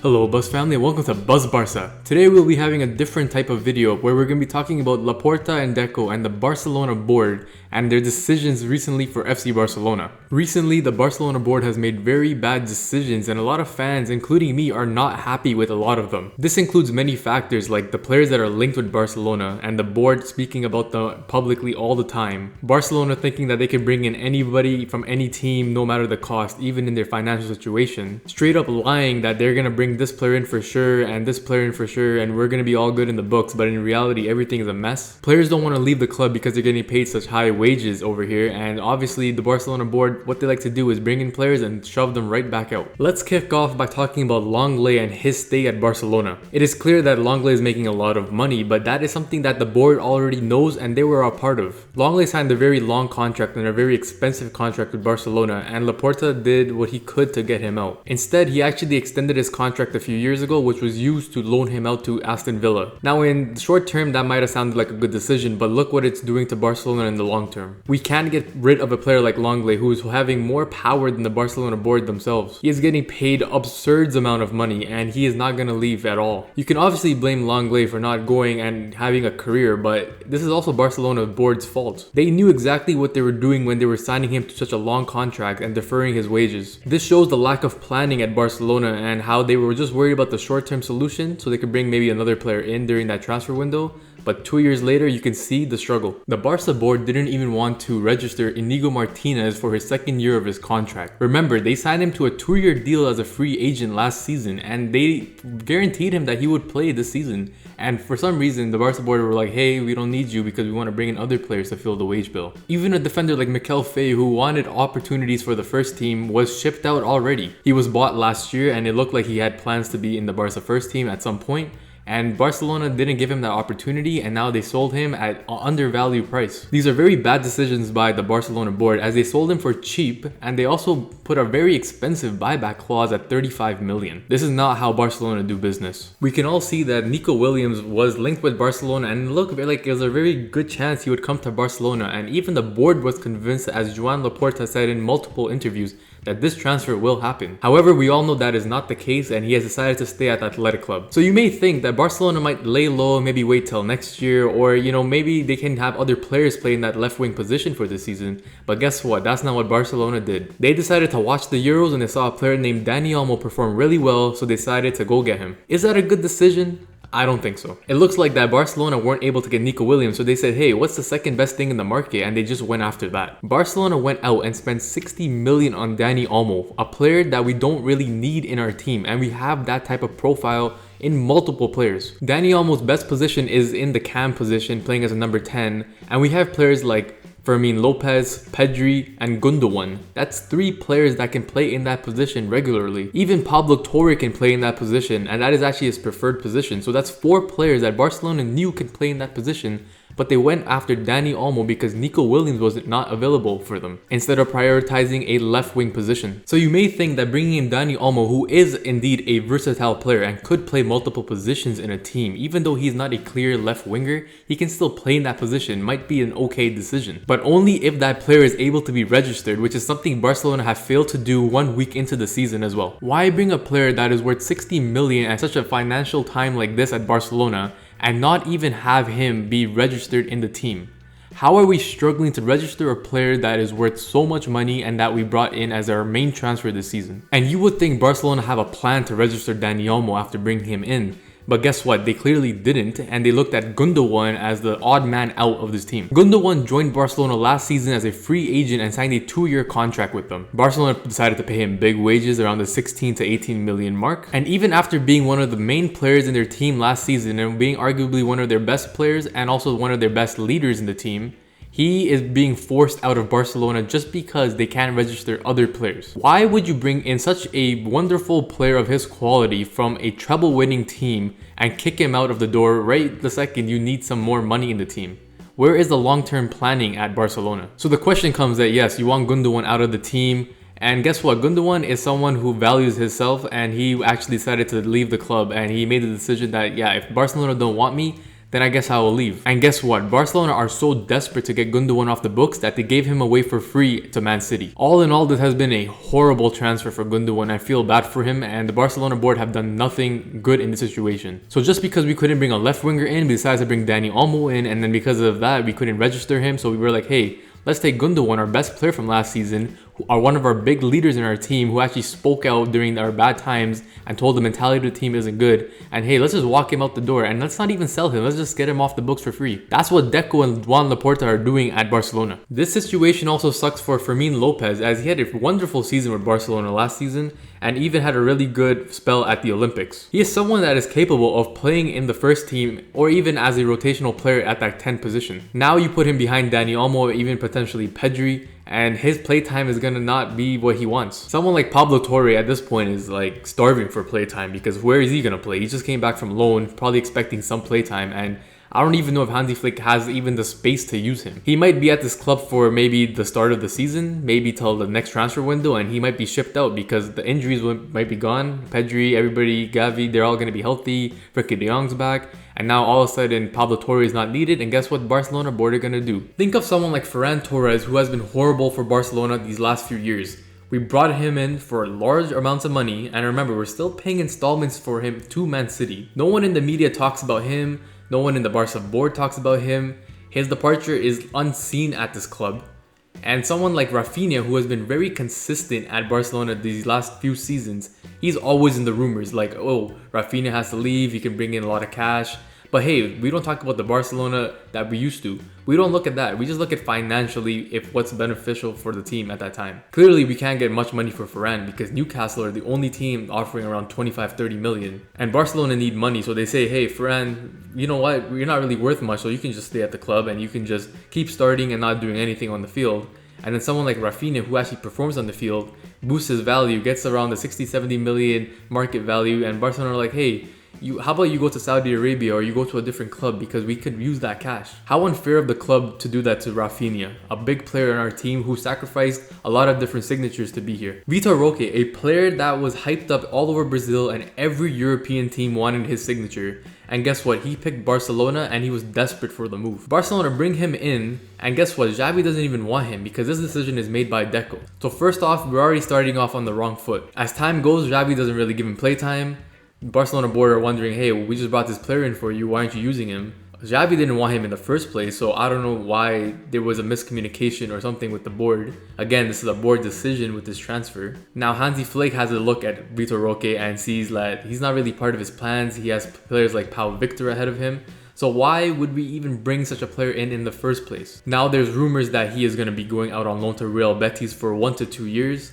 Hello BuzzFamily and welcome to BuzzBarca. Today we'll be having a different type of video where we're going to be talking about Laporta and Deco and the Barcelona board and their decisions recently for FC Barcelona. Recently, the Barcelona board has made very bad decisions and a lot of fans, including me, are not happy with a lot of them. This includes many factors like the players that are linked with Barcelona and the board speaking about them publicly all the time. Barcelona thinking that they can bring in anybody from any team no matter the cost, even in their financial situation. Straight up lying that they're going to bring this player in for sure and this player in for sure and we're going to be all good in the books, but in reality everything is a mess. Players don't want to leave the club because they're getting paid such high wages over here, and obviously the Barcelona board, what they like to do is bring in players and shove them right back out. Let's kick off by talking about Lenglet and his stay at Barcelona. It is clear that Lenglet is making a lot of money, but that is something that the board already knows and they were a part of. Lenglet signed a very long contract and a very expensive contract with Barcelona, and Laporta did what he could to get him out. Instead, he actually extended his contract a few years ago, which was used to loan him out to Aston Villa. Now in the short term that might have sounded like a good decision, but look what it's doing to Barcelona in the long term. We can't get rid of a player like Lenglet who is having more power than the Barcelona board themselves. He is getting paid absurd amount of money and he is not going to leave at all. You can obviously blame Lenglet for not going and having a career, but this is also Barcelona board's fault. They knew exactly what they were doing when they were signing him to such a long contract and deferring his wages. This shows the lack of planning at Barcelona and how they were just worried about the short-term solution so they could bring maybe another player in during that transfer window. But 2 years later, you can see the struggle. The Barca board didn't even want to register Inigo Martinez for his second year of his contract. Remember, they signed him to a 2-year deal as a free agent last season and they guaranteed him that he would play this season. And for some reason, the Barca board were like, hey, we don't need you because we want to bring in other players to fill the wage bill. Even a defender like Mikel Fay, who wanted opportunities for the first team, was shipped out already. He was bought last year and it looked like he had plans to be in the Barca first team at some point. And Barcelona didn't give him that opportunity and now they sold him at an undervalued price. These are very bad decisions by the Barcelona board as they sold him for cheap and they also put a very expensive buyback clause at 35 million. This is not how Barcelona do business. We can all see that Nico Williams was linked with Barcelona and it looked like it was a very good chance he would come to Barcelona, and even the board was convinced, as Joan Laporta said in multiple interviews, that this transfer will happen. However, we all know that is not the case and he has decided to stay at the Athletic Club. So you may think that Barcelona might lay low, maybe wait till next year, or maybe they can have other players play in that left wing position for this season. But guess what? That's not what Barcelona did. They decided to watch the Euros and they saw a player named Dani Olmo perform really well, so they decided to go get him. Is that a good decision? I don't think so. It looks like that Barcelona weren't able to get Nico Williams, so they said, hey, what's the second best thing in the market? And they just went after that. Barcelona went out and spent 60 million on Dani Olmo, a player that we don't really need in our team, and we have that type of profile in multiple players. Dani Olmo's best position is in the cam position, playing as a number 10, and we have players like Fermin Lopez, Pedri, and Gundogan. That's 3 players that can play in that position regularly. Even Pablo Torre can play in that position, and that is actually his preferred position. So that's 4 players that Barcelona knew can play in that position, but they went after Dani Olmo because Nico Williams was not available for them, instead of prioritizing a left wing position. So you may think that bringing in Dani Olmo, who is indeed a versatile player and could play multiple positions in a team, even though he's not a clear left winger, he can still play in that position, might be an okay decision. But only if that player is able to be registered, which is something Barcelona have failed to do 1 week into the season as well. Why bring a player that is worth 60 million at such a financial time like this at Barcelona and not even have him be registered in the team? How are we struggling to register a player that is worth so much money and that we brought in as our main transfer this season? And you would think Barcelona have a plan to register Dani Olmo after bringing him in. But guess what? They clearly didn't, and they looked at Gundogan as the odd man out of this team. Gundogan joined Barcelona last season as a free agent and signed a 2-year contract with them. Barcelona decided to pay him big wages around the 16 to 18 million mark. And even after being one of the main players in their team last season and being arguably one of their best players and also one of their best leaders in the team, he is being forced out of Barcelona just because they can't register other players. Why would you bring in such a wonderful player of his quality from a treble-winning team and kick him out of the door right the second you need some more money in the team? Where is the long-term planning at Barcelona? So the question comes that yes, you want Gundogan out of the team, and guess what? Gundogan is someone who values himself and he actually decided to leave the club and he made the decision that yeah, if Barcelona don't want me, then I guess I will leave. And guess what? Barcelona are so desperate to get Gundogan off the books that they gave him away for free to Man City. All in all, this has been a horrible transfer for Gundogan. I feel bad for him, and the Barcelona board have done nothing good in this situation. So just because we couldn't bring a left winger in, we decided to bring Dani Olmo in, and then because of that, we couldn't register him. So we were like, hey, let's take Gundogan, our best player from last season, who are one of our big leaders in our team, who actually spoke out during our bad times and told the mentality of the team isn't good. And hey, let's just walk him out the door and let's not even sell him. Let's just get him off the books for free. That's what Deco and Laporta are doing at Barcelona. This situation also sucks for Fermin Lopez, as he had a wonderful season with Barcelona last season and even had a really good spell at the Olympics. He is someone that is capable of playing in the first team or even as a rotational player at that 10 position. Now you put him behind Dani Olmo, even potentially Pedri, and his playtime is gonna not be what he wants. Someone like Pablo Torre at this point is like starving for playtime, because where is he gonna play? He just came back from loan, probably expecting some playtime, and I don't even know if Hansi Flick has even the space to use him. He might be at this club for maybe the start of the season, maybe till the next transfer window, and he might be shipped out because the injuries might be gone. Pedri, everybody, Gavi, they're all going to be healthy. Frenkie de Jong's back. And now all of a sudden Pablo Torre is not needed, and guess what Barcelona board are going to do? Think of someone like Ferran Torres, who has been horrible for Barcelona these last few years. We brought him in for large amounts of money, and remember, we're still paying installments for him to Man City. No one in the media talks about him. No one in the Barca board talks about him. His departure is unseen at this club. And someone like Rafinha, who has been very consistent at Barcelona these last few seasons, he's always in the rumors like, oh, Rafinha has to leave, he can bring in a lot of cash. But hey, we don't talk about the Barcelona that we used to. We don't look at that. We just look at financially if what's beneficial for the team at that time. Clearly, we can't get much money for Ferran because Newcastle are the only team offering around 25-30 million. And Barcelona need money, so they say, hey, Ferran, you know what? You're not really worth much, so you can just stay at the club and you can just keep starting and not doing anything on the field. And then someone like Rafinha, who actually performs on the field, boosts his value, gets around the 60-70 million market value, and Barcelona are like, hey, how about you go to Saudi Arabia or you go to a different club because we could use that cash. How unfair of the club to do that to Rafinha, a big player in our team who sacrificed a lot of different signatures to be here. Vitor Roque, a player that was hyped up all over Brazil and every European team wanted his signature. And guess what? He picked Barcelona and he was desperate for the move. Barcelona bring him in, and guess what? Xavi doesn't even want him because this decision is made by Deco. So first off, we're already starting off on the wrong foot. As time goes, Xavi doesn't really give him playtime. Barcelona board are wondering, hey, we just brought this player in for you, why aren't you using him? Xavi didn't want him in the first place, so I don't know why there was a miscommunication or something with the board. Again, this is a board decision with this transfer. Now Hansi Flick has a look at Vitor Roque and sees that he's not really part of his plans. He has players like Pau Victor ahead of him. So why would we even bring such a player in the first place? Now there's rumors that he is going to be going out on loan to Real Betis for 1 to 2 years.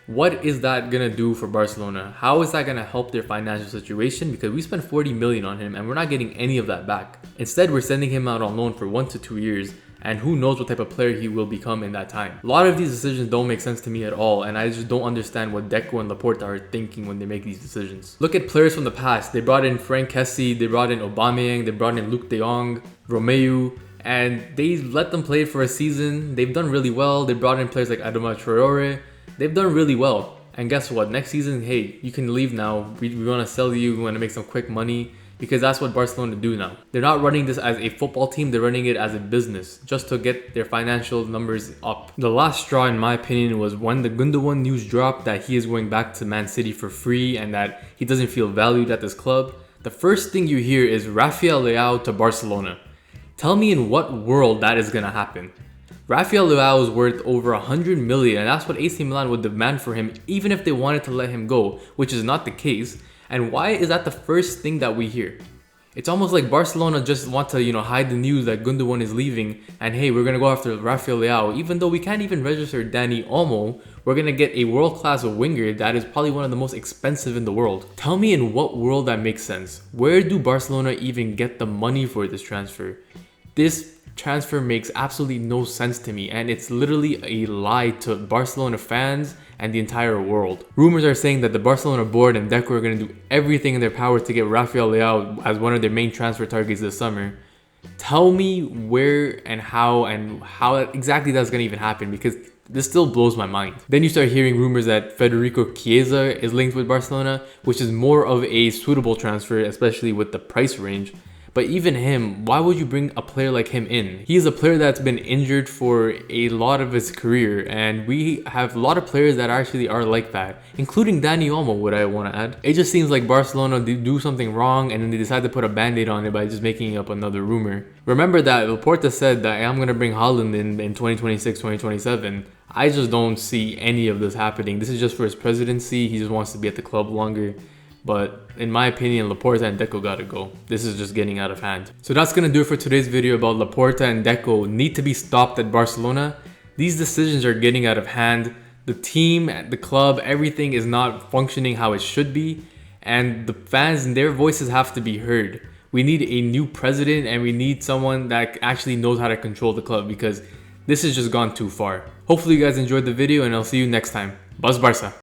What is that going to do for Barcelona? How is that going to help their financial situation? Because we spent 40 million on him and we're not getting any of that back. Instead, we're sending him out on loan for 1 to 2 years, and who knows what type of player he will become in that time. A lot of these decisions don't make sense to me at all, and I just don't understand what Deco and Laporta are thinking when they make these decisions. Look at players from the past. They brought in Frank Kessie, they brought in Aubameyang, they brought in Luke de Jong, Romeu, and they let them play for a season. They've done really well. They brought in players like Adama Traore. They've done really well. And guess what? Next season, hey, you can leave now. We want to sell you. We want to make some quick money. Because that's what Barcelona do now. They're not running this as a football team. They're running it as a business. Just to get their financial numbers up. The last straw, in my opinion, was when the Gundogan news dropped that he is going back to Man City for free and that he doesn't feel valued at this club. The first thing you hear is Rafael Leao to Barcelona. Tell me in what world that is going to happen. Rafael Leao is worth over 100 million, and that's what AC Milan would demand for him even if they wanted to let him go, which is not the case. And why is that the first thing that we hear? It's almost like Barcelona just want to, hide the news that Gundogan is leaving and hey, we're going to go after Rafael Leao. Even though we can't even register Dani Olmo, we're going to get a world-class winger that is probably one of the most expensive in the world. Tell me in what world that makes sense. Where do Barcelona even get the money for this transfer? This transfer makes absolutely no sense to me, and it's literally a lie to Barcelona fans and the entire world. Rumors are saying that the Barcelona board and Deco are going to do everything in their power to get Rafael Leao as one of their main transfer targets this summer. Tell me where and how exactly that's going to even happen, because this still blows my mind. Then you start hearing rumors that Federico Chiesa is linked with Barcelona, which is more of a suitable transfer, especially with the price range. But even him, why would you bring a player like him in? He's a player that's been injured for a lot of his career, and we have a lot of players that actually are like that, including Dani Olmo, would I want to add. It just seems like Barcelona do something wrong and then they decide to put a band-aid on it by just making up another rumor. Remember that Laporta said that I'm going to bring Haaland in 2026, 2027. I just don't see any of this happening. This is just for his presidency. He just wants to be at the club longer. But in my opinion, Laporta and Deco gotta go. This is just getting out of hand. So that's gonna do it for today's video about Laporta and Deco need to be stopped at Barcelona. These decisions are getting out of hand. The team, the club, everything is not functioning how it should be. And the fans and their voices have to be heard. We need a new president and we need someone that actually knows how to control the club, because this has just gone too far. Hopefully you guys enjoyed the video and I'll see you next time. BuzzBarca.